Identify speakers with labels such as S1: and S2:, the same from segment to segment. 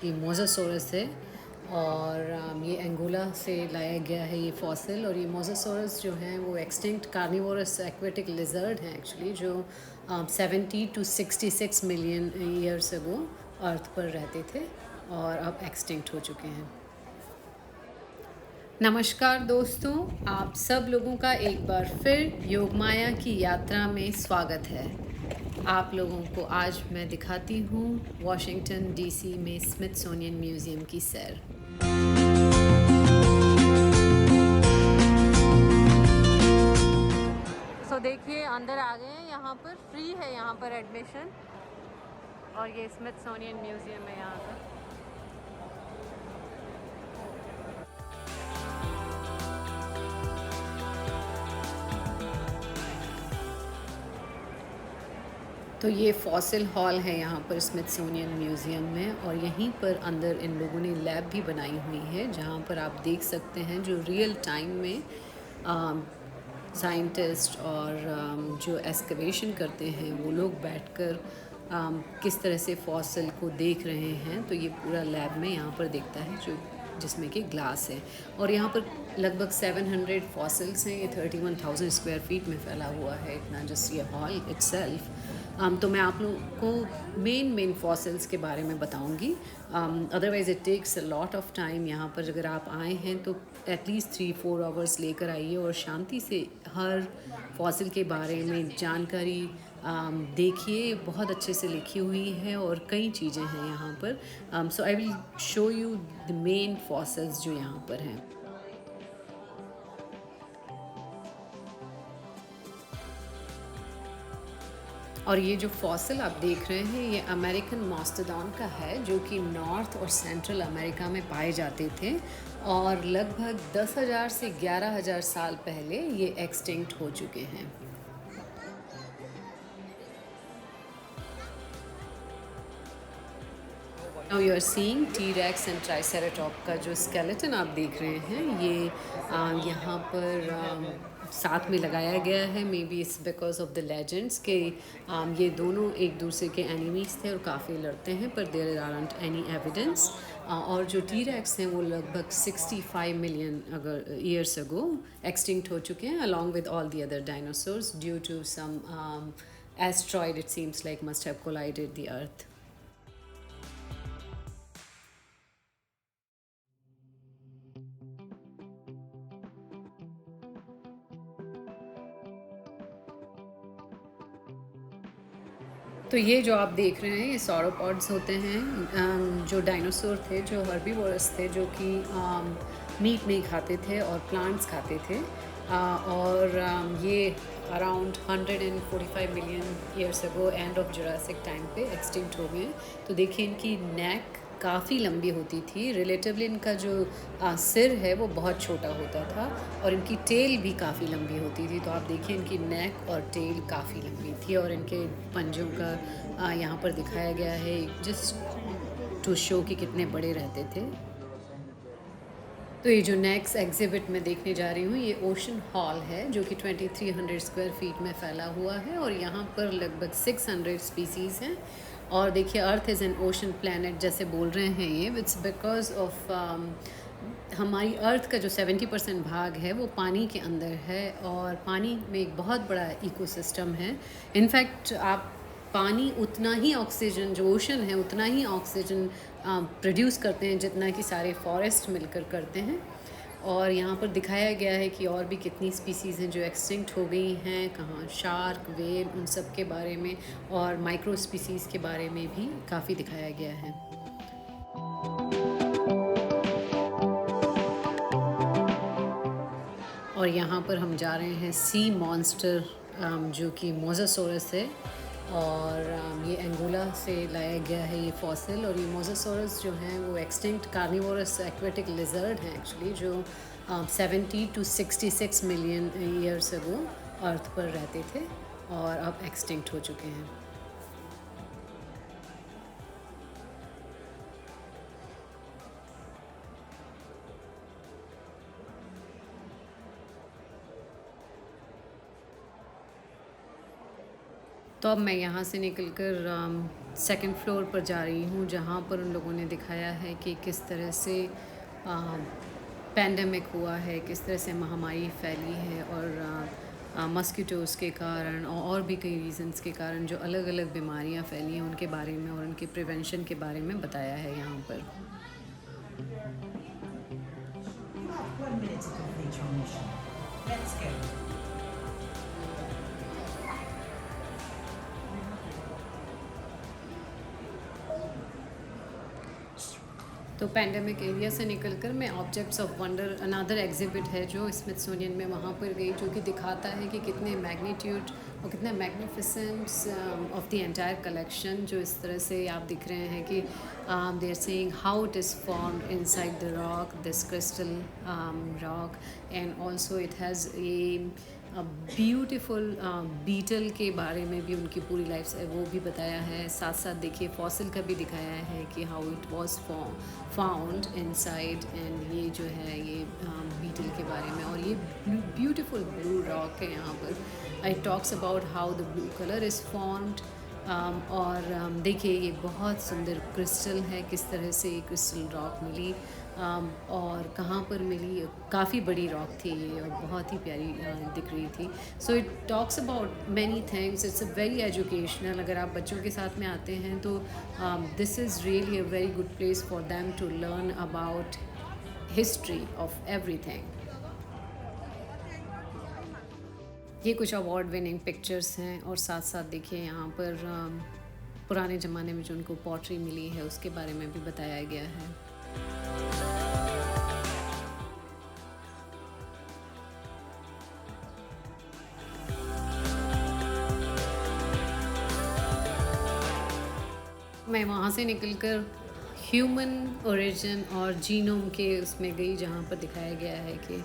S1: ये मोज़ासॉरस है और ये एंगोला से लाया गया है ये फॉसिल। और ये मोज़ासॉरस जो हैं वो एक्सटिंक्ट कार्निवोरस एक्वेटिक लिजर्ड हैं एक्चुअली, जो 70 to 66 मिलियन ईयर्स अगो अर्थ पर रहते थे और अब एक्सटिंक्ट हो चुके हैं। नमस्कार दोस्तों, आप सब लोगों का एक बार फिर योगमाया की यात्रा में स्वागत है। आप लोगों को आज मैं दिखाती हूँ वॉशिंगटन डीसी में स्मिथसोनियन म्यूज़ियम की सैर। देखिए अंदर आ गए हैं, यहाँ पर फ्री है यहाँ पर एडमिशन, और ये स्मिथसोनियन म्यूज़ियम है यहाँ का। तो ये फॉसिल हॉल है यहाँ पर स्मिथसोनियन म्यूज़ियम में, और यहीं पर अंदर इन लोगों ने लैब भी बनाई हुई है जहाँ पर आप देख सकते हैं जो रियल टाइम में साइंटिस्ट और जो एक्सकवेशन करते हैं वो लोग बैठकर किस तरह से फॉसिल को देख रहे हैं। तो ये पूरा लैब में यहाँ पर दिखता है, जो जिसमें कि ग्लास है। और यहाँ पर लगभग 700 फॉसिल्स हैं। ये 31,000 स्क्वायर फीट में फैला हुआ है इतना जस्ट ये हॉल इट्सेल्फ। तो मैं आप लोगों को मेन फॉसिल्स के बारे में बताऊंगी। Otherwise it takes a lot of time. यहाँ पर अगर आप आए हैं तो एटलीस्ट 3-4 आवर्स लेकर आइए और शांति से हर फॉसिल के बारे में जानकारी देखिए। बहुत अच्छे से लिखी हुई है और कई चीज़ें हैं यहाँ पर। So I will show you the main fossils जो यहाँ पर हैं। और ये जो फॉसिल आप देख रहे हैं ये अमेरिकन मास्टोडॉन का है, जो कि नॉर्थ और सेंट्रल अमेरिका में पाए जाते थे, और लगभग 10,000 से 11,000 साल पहले ये एक्सटिंक्ट हो चुके हैं। Now you are seeing T rex and triceratop का जो स्केलेटन आप देख रहे हैं, ये यहाँ पर साथ में लगाया गया है। May be it's because of the legends के ये दोनों एक दूसरे के एनिमीज थे और काफ़ी लड़ते हैं, पर देयर आरंट एनी एविडेंस। और जो टी-रेक्स हैं वो लगभग 65 मिलियन अगर ईयर्स अगो एक्सटिंक्ट हो चुके हैं, along with all the other dinosaurs due to some asteroid it seems like must have collided the earth. तो ये जो आप देख रहे हैं ये सॉरोपॉड्स होते हैं, जो डायनासोर थे, जो हर्बीवोरस थे, जो कि मीट नहीं खाते थे और प्लांट्स खाते थे। और ये around 145 million years ago end of Jurassic time पे एक्सटिंक्ट हो गए। तो देखिए इनकी नेक काफ़ी लंबी होती थी। रिलेटिवली इनका जो सिर है वो बहुत छोटा होता था, और इनकी टेल भी काफ़ी लंबी होती थी। तो आप देखिए इनकी नेक और टेल काफ़ी लंबी थी, और इनके पंजों का यहाँ पर दिखाया गया है जस्ट टू शो कि कितने बड़े रहते थे। तो ये जो नेक्स्ट एग्जिबिट मैं देखने जा रही हूँ ये ओशन हॉल है, जो कि 2300 स्क्वायर फीट में फैला हुआ है, और यहाँ पर लगभग 600 स्पीसीज़ हैं। और देखिए earth is an ocean planet जैसे बोल रहे हैं ये, इट्स बिकॉज ऑफ हमारी अर्थ का जो 70% भाग है वो पानी के अंदर है, और पानी में एक बहुत बड़ा इकोसिस्टम है। इनफैक्ट आप पानी उतना ही ऑक्सीजन, जो ओशन है उतना ही ऑक्सीजन प्रोड्यूस करते हैं जितना कि सारे फॉरेस्ट मिलकर करते हैं। और यहाँ पर दिखाया गया है कि और भी कितनी स्पीसीज़ हैं जो एक्सटिंक्ट हो गई हैं, कहाँ शार्क, वेल, उन सब के बारे में, और माइक्रो स्पीसीज़ के बारे में भी काफ़ी दिखाया गया है। और यहाँ पर हम जा रहे हैं सी मॉन्स्टर, जो कि मोज़ासॉरस है, और ये एंगोला से लाया गया है ये फॉसिल। और ये मोज़ासॉरस जो हैं वो एक्सटिंक्ट कार्निवोरस एक्वेटिक लिजर्ड हैं एक्चुअली, जो 70 to 66 मिलियन ईयर्स अगो अर्थ पर रहते थे और अब एक्सटिंक्ट हो चुके हैं। तो अब मैं यहाँ से निकलकर सेकंड फ्लोर पर जा रही हूँ, जहाँ पर उन लोगों ने दिखाया है कि किस तरह से पैंडेमिक हुआ है, किस तरह से महामारी फैली है, और मस्किटोज़ के कारण और भी कई रीज़न्स के कारण जो अलग अलग बीमारियाँ फैली हैं उनके बारे में और उनके प्रिवेंशन के बारे में बताया है यहाँ पर।
S2: You have 1 minute to complete your mission. Let's go.
S1: तो पैंडेमिक एरिया से निकलकर मैं objects of wonder another exhibit है जो स्मिथसोनियन में वहाँ पर गई, जो कि दिखाता है कि कितने मैग्नीट्यूड और कितना magnificence of the entire collection, जो इस तरह से आप दिख रहे हैं कि they are saying how it is formed inside the rock, this crystal rock, and also it has a beautiful beetle के बारे में भी उनकी पूरी लाइफ से वो भी बताया है। साथ साथ देखिए फॉसिल का भी दिखाया है कि how it was found inside, and ये जो है ये बीटल के बारे में, और ये ब्यूटीफुल ब्लू रॉक है यहाँ पर। It talks about how the blue colour is formed, और देखिए ये बहुत सुंदर क्रिस्टल है, किस तरह से ये क्रिस्टल रॉक मिली और कहाँ पर मिली। काफ़ी बड़ी रॉक थी ये और बहुत ही प्यारी दिख रही थी। So it talks about many things, it's a very educational. अगर आप बच्चों के साथ में आते हैं तो this is really a very good place for them to learn about history of everything. ये कुछ अवार्ड विनिंग पिक्चर्स हैं, और साथ साथ देखिए यहाँ पर पुराने ज़माने में जो उनको पॉटरी मिली है उसके बारे में भी बताया गया है। मैं वहाँ से निकलकर ह्यूमन ओरिजिन और जीनोम के उसमें गई, जहाँ पर दिखाया गया है कि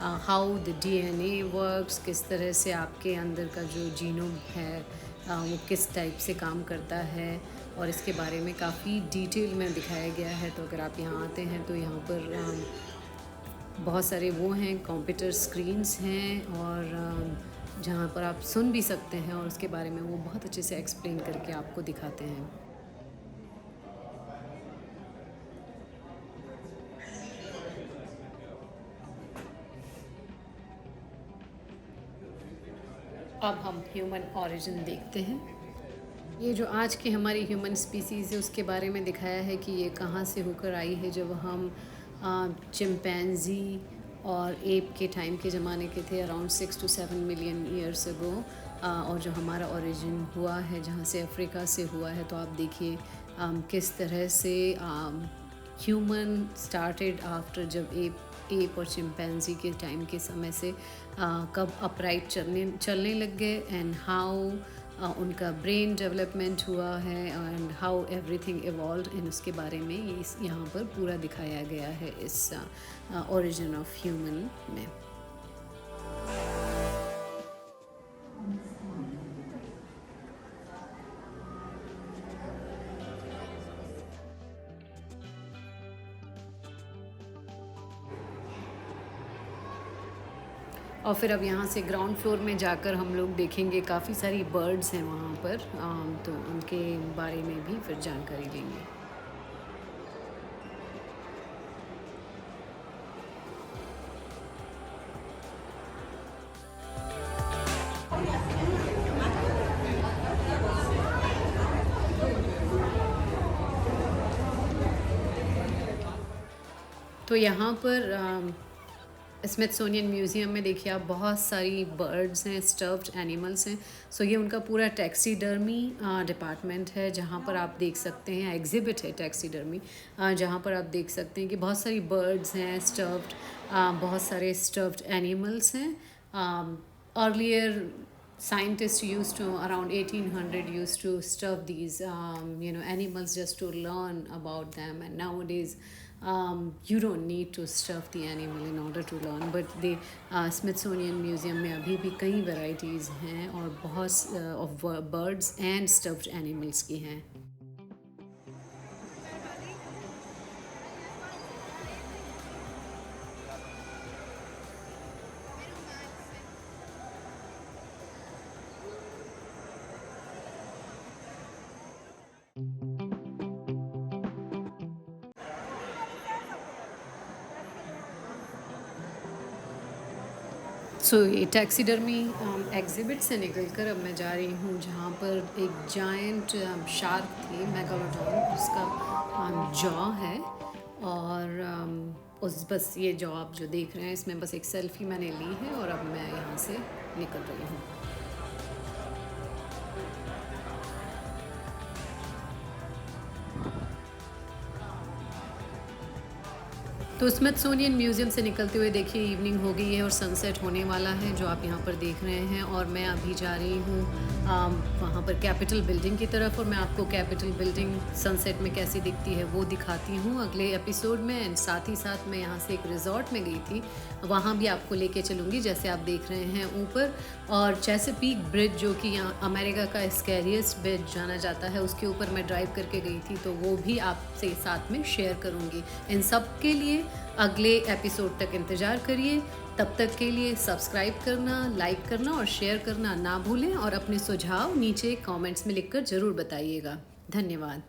S1: हाउ द डीएनए वर्क्स, किस तरह से आपके अंदर का जो जीनोम है वो किस टाइप से काम करता है, और इसके बारे में काफ़ी डिटेल में दिखाया गया है। तो अगर आप यहाँ आते हैं तो यहाँ पर बहुत सारे वो हैं, कंप्यूटर स्क्रीन्स हैं, और जहाँ पर आप सुन भी सकते हैं, और उसके बारे में वो बहुत अच्छे से एक्सप्लेन करके आपको दिखाते हैं। अब हम ह्यूमन ओरिजिन देखते हैं। ये जो आज की हमारी ह्यूमन स्पीसीज़ है उसके बारे में दिखाया है कि ये कहाँ से होकर आई है। जब हम चिंपैंजी और एप के टाइम के ज़माने के थे, around 6 to 7 million years ago, और जो हमारा ओरिजिन हुआ है जहाँ से अफ्रीका से हुआ है। तो आप देखिए किस तरह से ह्यूमन स्टार्टेड आफ्टर, जब एप और चिंपैंजी के टाइम के समय से कब अपराइट चलने लग गए, एंड हाउ उनका ब्रेन डेवलपमेंट हुआ है, and how everything evolve in उसके बारे में यहाँ पर पूरा दिखाया गया है इस ओरिजिन ऑफ ह्यूमन में। और फिर अब यहाँ से ग्राउंड फ्लोर में जाकर हम लोग देखेंगे काफ़ी सारी बर्ड्स हैं वहाँ पर, तो उनके बारे में भी फिर जानकारी लेंगे। तो यहाँ पर स्मिथसोनियन म्यूज़ियम में देखिए आप बहुत सारी बर्ड्स हैं, स्टफ्ड एनिमल्स हैं। सो ये उनका पूरा टैक्सीडर्मी डिपार्टमेंट है, जहाँ पर आप देख सकते हैं, एग्जिबिट है टैक्सीडर्मी, जहाँ पर आप देख सकते हैं कि बहुत सारी बर्ड्स हैं स्टफ्ड, बहुत सारे स्टफ्ड एनिमल्स हैं। Earlier scientists used to, around 1800, used to stuff these animals just to learn about them, and nowadays you don't need to stuff the animal in order to learn, but the Smithsonian Museum में अभी भी कई varieties हैं और बहुत of birds and stuffed animals की हैं। सो ये टैक्सीडर्मी एग्जिबिट से निकलकर अब मैं जा रही हूँ जहाँ पर एक जायंट शार्क थी मेगालोडॉन, उसका जॉ है। और उस बस ये जॉ आप जो देख रहे हैं इसमें बस एक सेल्फी मैंने ली है और अब मैं यहाँ से निकल रही हूँ। तो स्मिथसोनियन म्यूज़ियम से निकलते हुए देखिए इवनिंग हो गई है और सनसेट होने वाला है जो आप यहाँ पर देख रहे हैं। और मैं अभी जा रही हूँ वहाँ पर कैपिटल बिल्डिंग की तरफ, और मैं आपको कैपिटल बिल्डिंग सनसेट में कैसी दिखती है वो दिखाती हूँ अगले एपिसोड में। एंड साथ ही साथ मैं यहाँ से एक रिजॉर्ट में गई थी, वहाँ भी आपको लेके चलूँगी जैसे आप देख रहे हैं ऊपर। और चेसापीक ब्रिज जो कि यहाँ अमेरिका का स्कैरियस्ट ब्रिज जाना जाता है, उसके ऊपर मैं ड्राइव करके गई थी, तो वो भी आपसे साथ में शेयर करूँगी। इन सब के लिए अगले एपिसोड तक इंतज़ार करिए। तब तक के लिए सब्सक्राइब करना, लाइक करना और शेयर करना ना भूलें, और अपने सुझाव नीचे कमेंट्स में लिखकर ज़रूर बताइएगा। धन्यवाद।